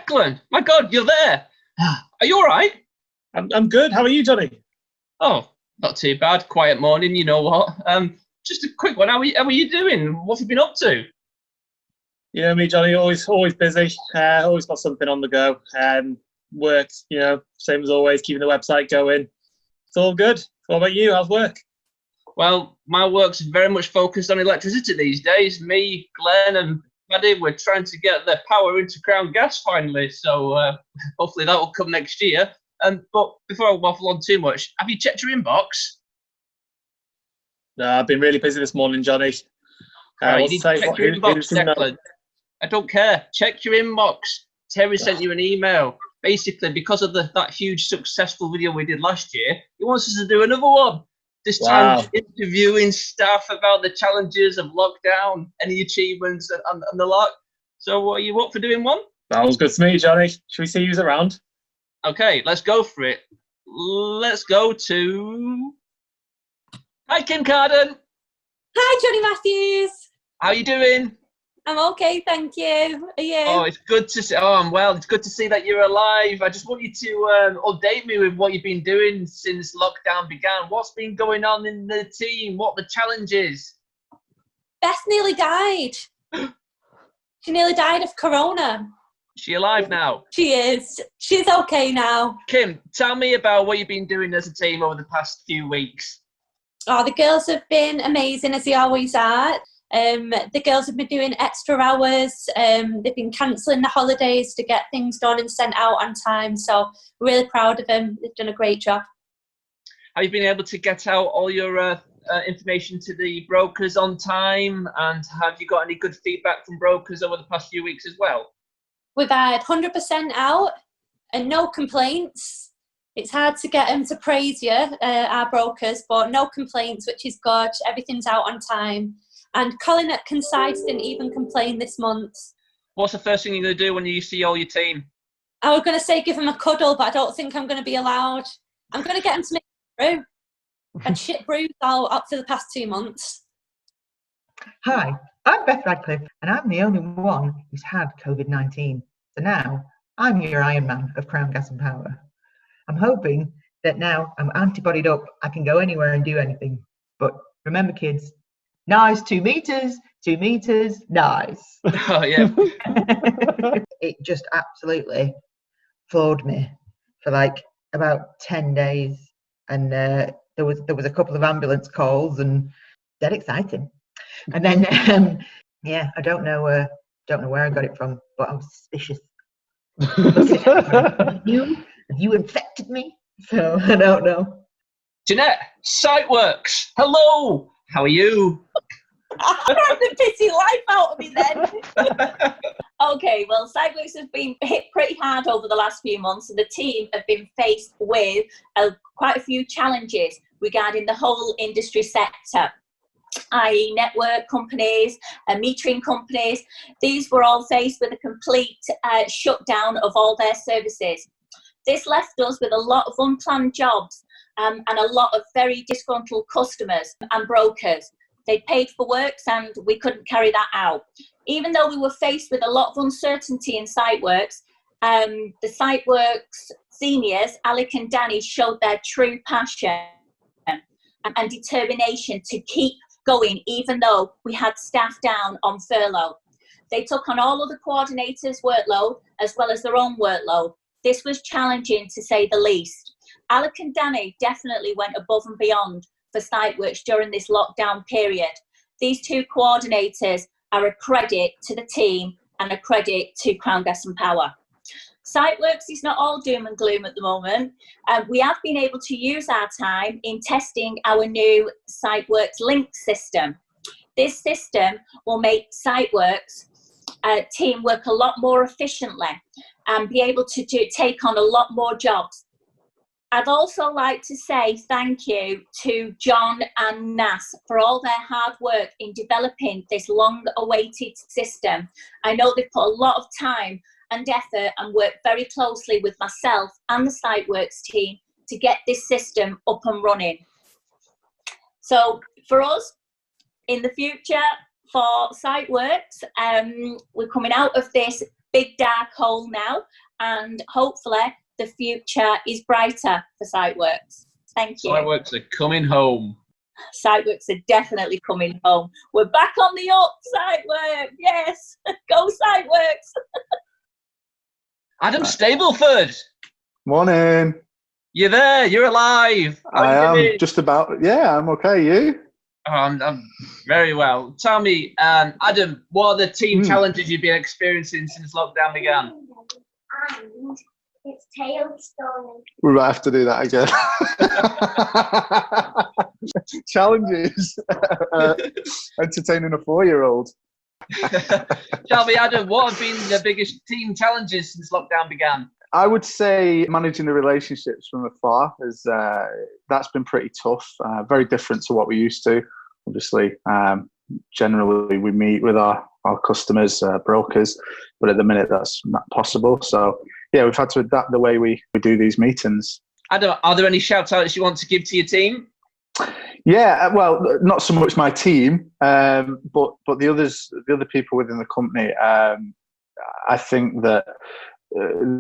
Lachlan, my God, you're there. Are you all right? I'm good. How are you, Johnny? Oh, not too bad. Quiet morning, you know what? Just a quick one. How are you doing? What have you been up to? You know me, Johnny. Always busy. Always got something on the go. Work, same as always. Keeping the website going. It's all good. What about you? How's work? Well, my work's very much focused on electricity these days. Me, Glenn, and Paddy, we're trying to get the power into Crown Gas finally. So hopefully that will come next year. But before I waffle on too much, have you checked your inbox? No, I've been really busy this morning, Johnny. You need to check your inbox, Declan. I don't care. Check your inbox. Terry sent you an email. Basically, because of that huge successful video we did last year, he wants us to do another one. This time, interviewing staff about the challenges of lockdown, any achievements, and the lot. So, are you up for doing one? Sounds good to me, Johnny. Should we see who's around? Okay, let's go for it. Let's go to... Hi, Kim Carden. Hi, Johnny Matthews. How are you doing? I'm okay, thank you. Are you? Oh, it's good to see. Oh, I'm well. It's good to see that you're alive. I just want you to update me with what you've been doing since lockdown began. What's been going on in the team? What are the challenges? Beth nearly died. She nearly died of corona. Is she alive now? She is. She's okay now. Kim, tell me about what you've been doing as a team over the past few weeks. Oh, the girls have been amazing, as they always are. The girls have been doing extra hours. They've been cancelling the holidays to get things done and sent out on time. So we're really proud of them. They've done a great job. Have you been able to get out all your information to the brokers on time? And have you got any good feedback from brokers over the past few weeks as well? We've had 100% out and no complaints. It's hard to get them to praise you, our brokers, but no complaints, which is good. Everything's out on time. And Colin at Concise didn't even complain this month. What's the first thing you're going to do when you see all your team? I was going to say give him a cuddle, but I don't think I'm going to be allowed. I'm going to get him to make a brew. And shit brews all up for the past 2 months. Hi, I'm Beth Radcliffe, and I'm the only one who's had COVID-19. So now I'm your Iron Man of Crown Gas and Power. I'm hoping that now I'm antibodied up, I can go anywhere and do anything. But remember, kids, nice 2 meters, nice. Oh, yeah. It just absolutely floored me for like about 10 days. And there was a couple of ambulance calls and dead exciting. And then, I don't know where I got it from, but I'm suspicious. Have you infected me? So I don't know. Jeanette, Siteworks. Hello. How are you? I'm the pity life out of me then. Okay, well, Siteworks has been hit pretty hard over the last few months, and the team have been faced with quite a few challenges regarding the whole industry sector, i.e. network companies, metering companies. These were all faced with a complete shutdown of all their services. This left us with a lot of unplanned jobs and a lot of very disgruntled customers and brokers. They paid for works and we couldn't carry that out. Even though we were faced with a lot of uncertainty in Siteworks, the Siteworks seniors, Alec and Danny, showed their true passion and determination to keep going, even though we had staff down on furlough. They took on all of the coordinators' workload as well as their own workload. This was challenging, to say the least. Alec and Danny definitely went above and beyond for Siteworks during this lockdown period. These two coordinators are a credit to the team and a credit to Crown Gas and Power. Siteworks is not all doom and gloom at the moment. We have been able to use our time in testing our new Siteworks Link system. This system will make Siteworks team work a lot more efficiently and be able to take on a lot more jobs. I'd also like to say thank you to John and Nas for all their hard work in developing this long-awaited system. I know they've put a lot of time and effort and worked very closely with myself and the Siteworks team to get this system up and running. So for us, in the future, for Siteworks, we're coming out of this big dark hole now, and hopefully the future is brighter for SiteWorks. Thank you. SiteWorks are coming home. SiteWorks are definitely coming home. We're back on the up, SiteWorks. Yes, go SiteWorks. Adam Stableford, Morning. you're there. You're alive. How I you am doing? just about, yeah, I'm okay. You? Oh, I'm very well. Tell me, Adam, what are the team challenges you've been experiencing since lockdown began? And it's Tailstone. We might have to do that again. Challenges. Entertaining a 4-year-old. Tell me, Adam, what have been the biggest team challenges since lockdown began? I would say managing the relationships from afar is that's been pretty tough. Very different to what we used to. Obviously, generally we meet with our customers, brokers, but at the minute that's not possible. So yeah, we've had to adapt the way we do these meetings. Adam, are there any shout outs you want to give to your team? Yeah, well, not so much my team, but the other people within the company. I think that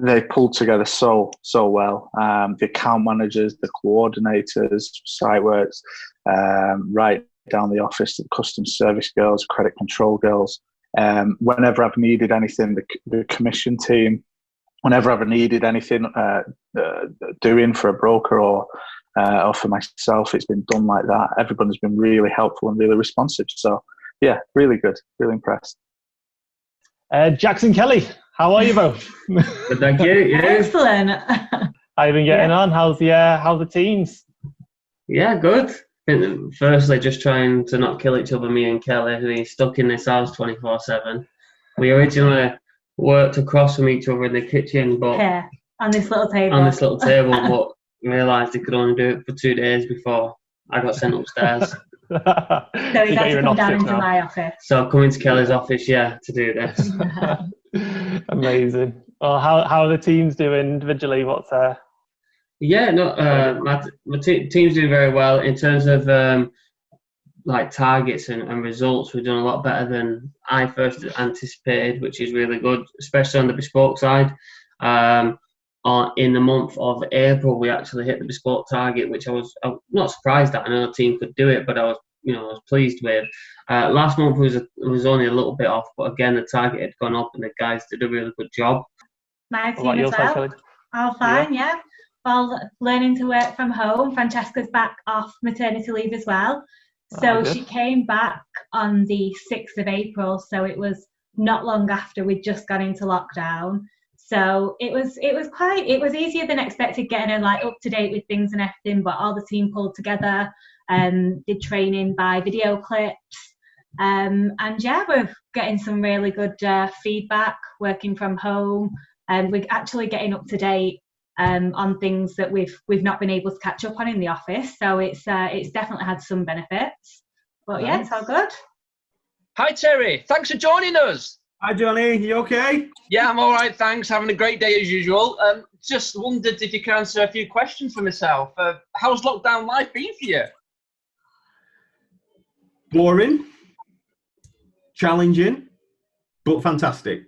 they pulled together so well. The account managers, the coordinators, SiteWorks, right down the office, the customer service girls, credit control girls. Whenever I've needed anything, the commission team. Whenever I've needed anything doing for a broker or for myself, it's been done like that. Everyone has been really helpful and really responsive. So, yeah, really good. Really impressed. Jackson Kelly, how are you both? Good, thank you. Yeah. Excellent. How you been getting on? How's the teams? Yeah, good. Firstly, just trying to not kill each other, me and Kelly, who is stuck in this house 24/7. We originally worked across from each other in the kitchen, but on this little table, but realised he could only do it for 2 days before I got sent upstairs. So he had to come down into my office. So I'm coming to Kelly's office, to do this. Amazing. Well, how are the teams doing individually? What's my team's doing very well in terms of like targets and results. We're doing a lot better than I first anticipated, which is really good, especially on the bespoke side. In the month of April, we actually hit the bespoke target, which I was not surprised at. I know the team could do it, but I was pleased with. Last month was only a little bit off, but again, the target had gone up, and the guys did a really good job. My team as well. All fine, yeah. Well, learning to work from home. Francesca's back off maternity leave as well. So she came back on the 6th of April, so it was not long after we'd just gone into lockdown. So it was easier than expected getting her like up to date with things and everything, but all the team pulled together, did training by video clips, and yeah, we're getting some really good feedback working from home, and we're actually getting up to date on things that we've not been able to catch up on in the office. So it's definitely had some benefits, but yeah, it's all good. Hi Terry, thanks for joining us. Hi Johnny, you okay? Yeah, I'm all right, thanks. Having a great day as usual. Just wondered if you could answer a few questions for myself. How's lockdown life been for you? Boring, challenging, but fantastic.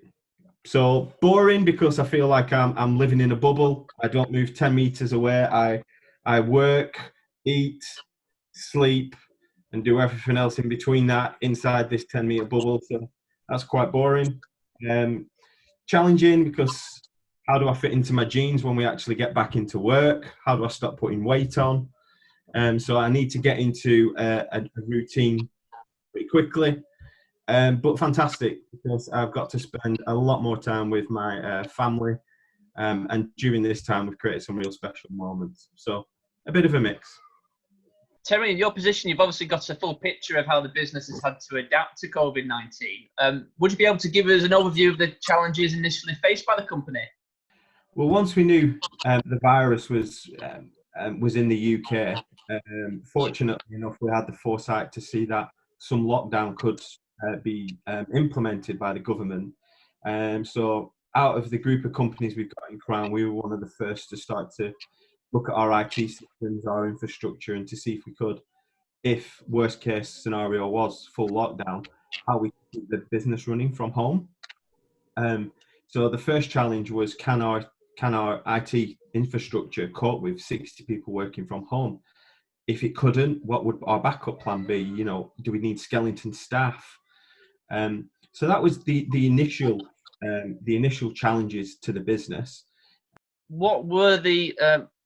So boring because I feel like I'm living in a bubble. I don't move 10 meters away. I work, eat, sleep, and do everything else in between that inside this 10-meter bubble. So that's quite boring. Challenging because how do I fit into my jeans when we actually get back into work? How do I stop putting weight on? So I need to get into a routine pretty quickly. But fantastic because I've got to spend a lot more time with my family. And during this time, we've created some real special moments. So a bit of a mix. Terry, in your position, you've obviously got a full picture of how the business has had to adapt to COVID-19. Would you be able to give us an overview of the challenges initially faced by the company? Well, once we knew the virus was in the UK, fortunately enough, we had the foresight to see that some lockdown could be implemented by the government. So out of the group of companies we've got in Crown, we were one of the first to start to look at our IT systems, our infrastructure, and to see if we could, if worst case scenario was full lockdown, how we could keep the business running from home. So the first challenge was, can our IT infrastructure cope with 60 people working from home? If it couldn't, what would our backup plan be? You know, do we need skeleton staff? So that was the initial challenges to the business. What were the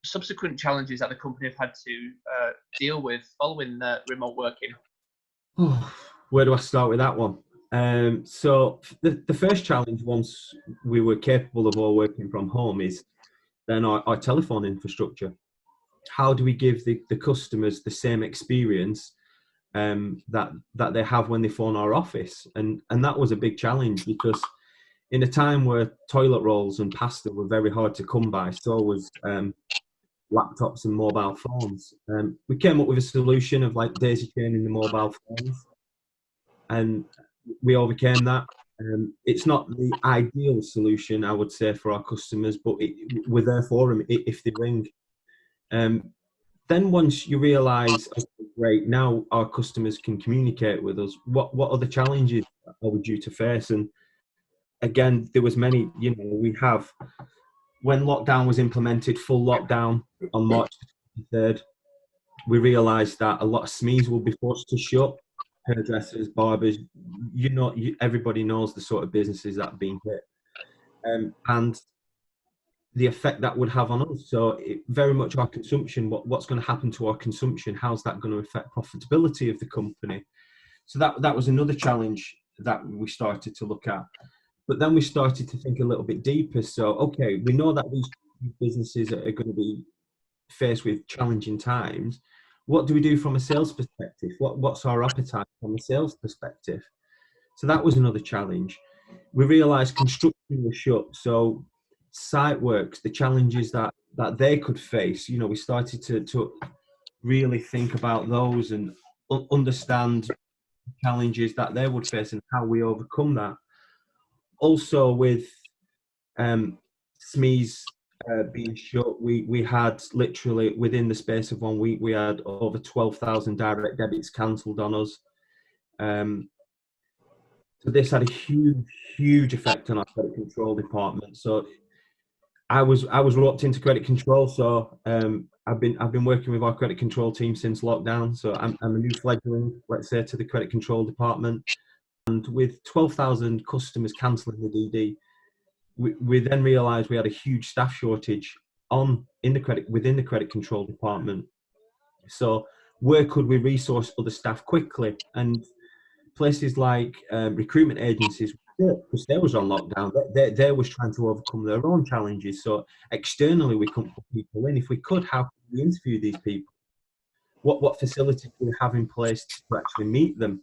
subsequent challenges that the company have had to deal with following remote working? Where do I start with that one? So the first challenge, once we were capable of all working from home, is then our telephone infrastructure. How do we give the customers the same experience that they have when they phone our office? And that was a big challenge, because in a time where toilet rolls and pasta were very hard to come by, so was laptops and mobile phones. We came up with a solution of like daisy chaining the mobile phones, and we overcame that. It's not the ideal solution, I would say, for our customers, but we're there for them if they ring. Then once you realise, okay, great, now our customers can communicate with us, what other challenges are we due to face? And again, there was many, we have, when lockdown was implemented, full lockdown on March 23rd, we realised that a lot of SMEs will be forced to shut. Hairdressers, barbers, everybody knows the sort of businesses that have been hit. And the effect that would have on us. So very much our consumption, what's going to happen to our consumption? How's that going to affect profitability of the company? So that was another challenge that we started to look at. But then we started to think a little bit deeper. So, okay, we know that these businesses are going to be faced with challenging times. What do we do from a sales perspective? What's our appetite from a sales perspective? So that was another challenge. We realised construction was shut. So site works, the challenges that they could face, we started to really think about those and understand challenges that they would face and how we overcome that. Also with SMEs being shut, we had literally within the space of 1 week, we had over 12,000 direct debits cancelled on us. So this had a huge effect on our credit control department. So I was roped into credit control. So I've been working with our credit control team since lockdown. So I'm a new fledgling, let's say, to the credit control department. And with 12,000 customers cancelling the DD, we then realised we had a huge staff shortage within the credit control department. So where could we resource other staff quickly? And places like recruitment agencies, because they was on lockdown, they was trying to overcome their own challenges. So externally, we couldn't put people in. If we could, how could we interview these people? What facilities do we have in place to actually meet them?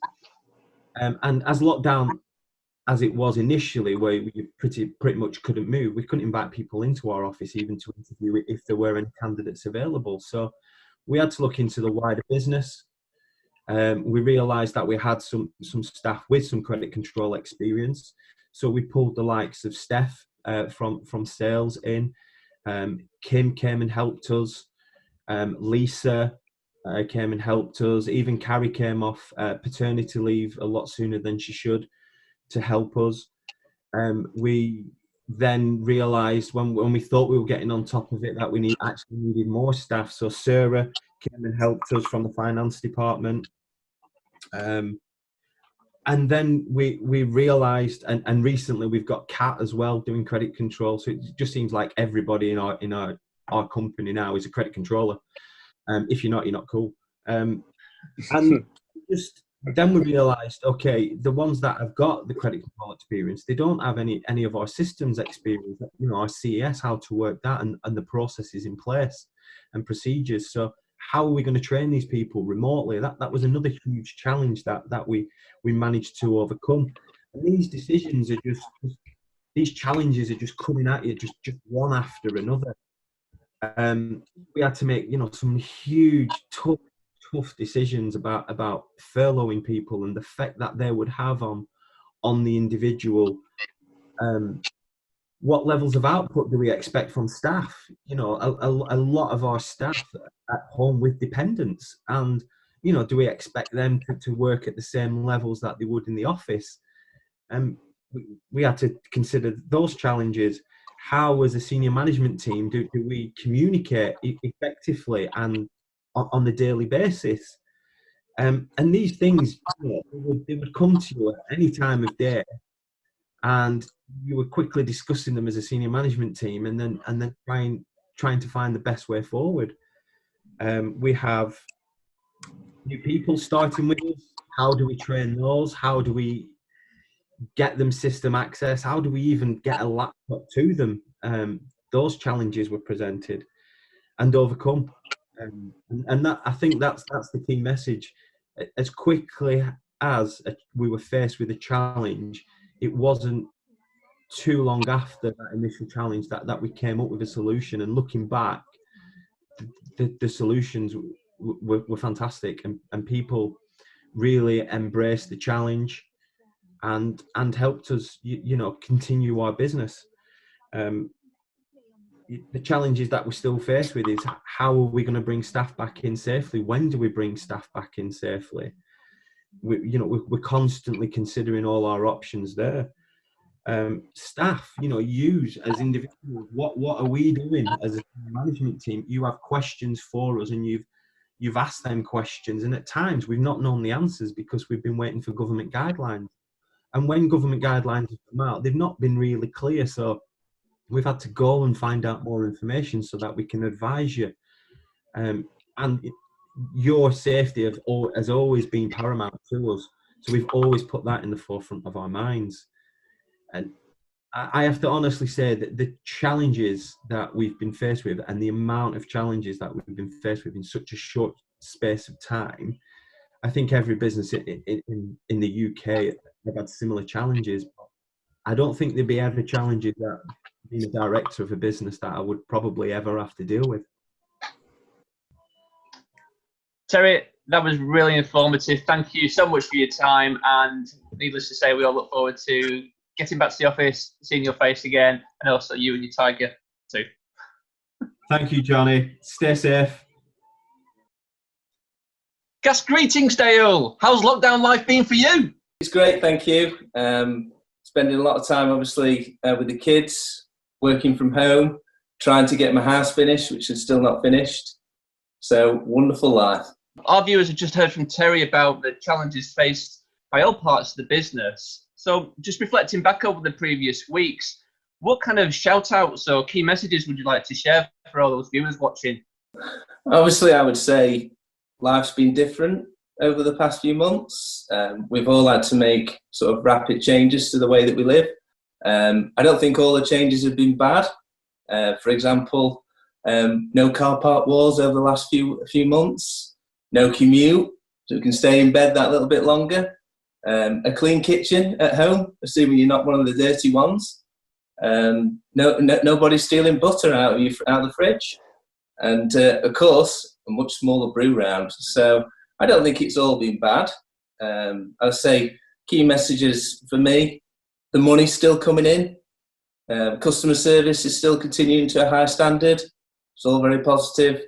And as lockdown as it was initially, where we pretty much couldn't move, we couldn't invite people into our office even to interview if there were any candidates available. So we had to look into the wider business. We realised that we had some staff with some credit control experience. So we pulled the likes of Steph from sales in. Kim came and helped us. Lisa came and helped us. Even Carrie came off paternity leave a lot sooner than she should to help us. We then realised when we thought we were getting on top of it that we actually needed more staff. So Sarah came and helped us from the finance department. And then we realised, and recently we've got Kat as well doing credit control. So it just seems like everybody in our company now is a credit controller. If you're not cool. And just then we realised, okay, the ones that have got the credit control experience, they don't have any of our systems experience, our CES, how to work that and the processes in place and procedures. So how are we going to train these people remotely? That was another huge challenge that we managed to overcome. And these decisions are these challenges are just coming at you, just one after another. We had to make, some huge, tough decisions about furloughing people and the effect that they would have on the individual. What levels of output do we expect from staff? A lot of our staff at home with dependents, and do we expect them to work at the same levels that they would in the office? we had to consider those challenges. How, as a senior management team, do we communicate effectively and on a daily basis? And these things, they would come to you at any time of day, and you were quickly discussing them as a senior management team, and then trying to find the best way forward. We have new people starting with us. How do we train those? How do we get them system access? How do we even get a laptop to them? Those challenges were presented and overcome. And that, I think that's the key message. As quickly as we were faced with a challenge, it wasn't too long after that initial challenge that we came up with a solution. And looking back, the solutions were fantastic, and people really embraced the challenge and helped us, continue our business. The challenges that we're still faced with is, how are we going to bring staff back in safely? When do we bring staff back in safely? We're constantly considering all our options there. Staff, use as individuals. What are we doing as a management team? You have questions for us, and you've asked them questions, and at times we've not known the answers because we've been waiting for government guidelines. And when government guidelines have come out, they've not been really clear. So we've had to go and find out more information so that we can advise you. And your safety has always been paramount to us. So we've always put that in the forefront of our minds. And I have to honestly say that the challenges that we've been faced with, and the amount of challenges that we've been faced with in such a short space of time, I think every business in the UK have had similar challenges. I don't think there'd be ever challenges that, being a director of a business, that I would probably ever have to deal with. Terry, that was really informative. Thank you so much for your time, and needless to say, we all look forward to getting back to the office, seeing your face again, and also you and your tiger too. Thank you, Johnny. Stay safe. Gas, greetings, Dale. How's lockdown life been for you? It's great, thank you. Spending a lot of time, obviously, with the kids, working from home, trying to get my house finished, which is still not finished. So, wonderful life. Our viewers have just heard from Terry about the challenges faced by all parts of the business. So, just reflecting back over the previous weeks, what kind of shout-outs or key messages would you like to share for all those viewers watching? Obviously, I would say life's been different over the past few months. We've all had to make sort of rapid changes to the way that we live. I don't think all the changes have been bad. For example, no car park walls over the last few months, no commute, so we can stay in bed that little bit longer, a clean kitchen at home, assuming you're not one of the dirty ones, nobody stealing butter out of the fridge, and of course, a much smaller brew round. So I don't think it's all been bad. I'd say key messages for me: the money's still coming in, customer service is still continuing to a high standard. It's all very positive.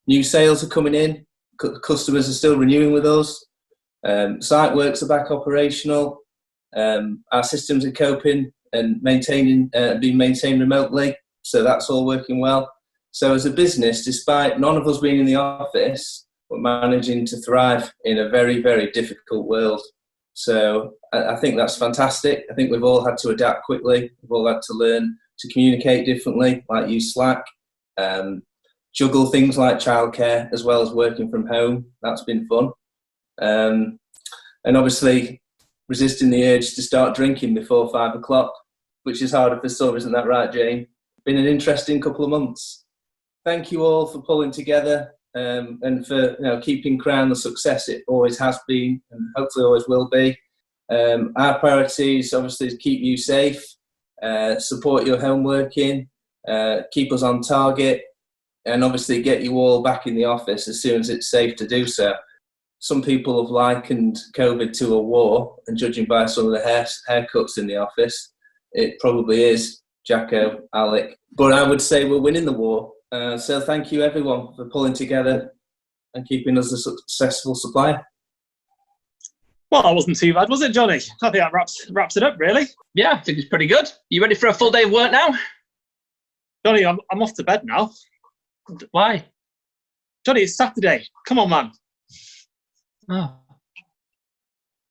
New sales are coming in. Customers are still renewing with us. Site works are back operational. Our systems are coping and being maintained remotely. So that's all working well. So as a business, despite none of us being in the office, we're managing to thrive in a very, very difficult world. So I think that's fantastic. I think we've all had to adapt quickly. We've all had to learn to communicate differently, like use Slack, juggle things like childcare as well as working from home. That's been fun. And obviously resisting the urge to start drinking before 5 o'clock, which is harder for some, isn't that right, Jane? Been an interesting couple of months. Thank you all for pulling together and for keeping Crown the success it always has been and hopefully always will be. Our priorities obviously is keep you safe, support your home working, keep us on target, and obviously get you all back in the office as soon as it's safe to do so. Some people have likened COVID to a war, and judging by some of the haircuts in the office, it probably is, Jacko, Alec. But I would say we're winning the war. So thank you everyone for pulling together and keeping us a successful supplier. Well, that wasn't too bad, was it, Johnny? I think that wraps it up, really. Yeah, I think it's pretty good. You ready for a full day of work now? Johnny, I'm off to bed now. Why? Johnny, it's Saturday. Come on, man. Oh.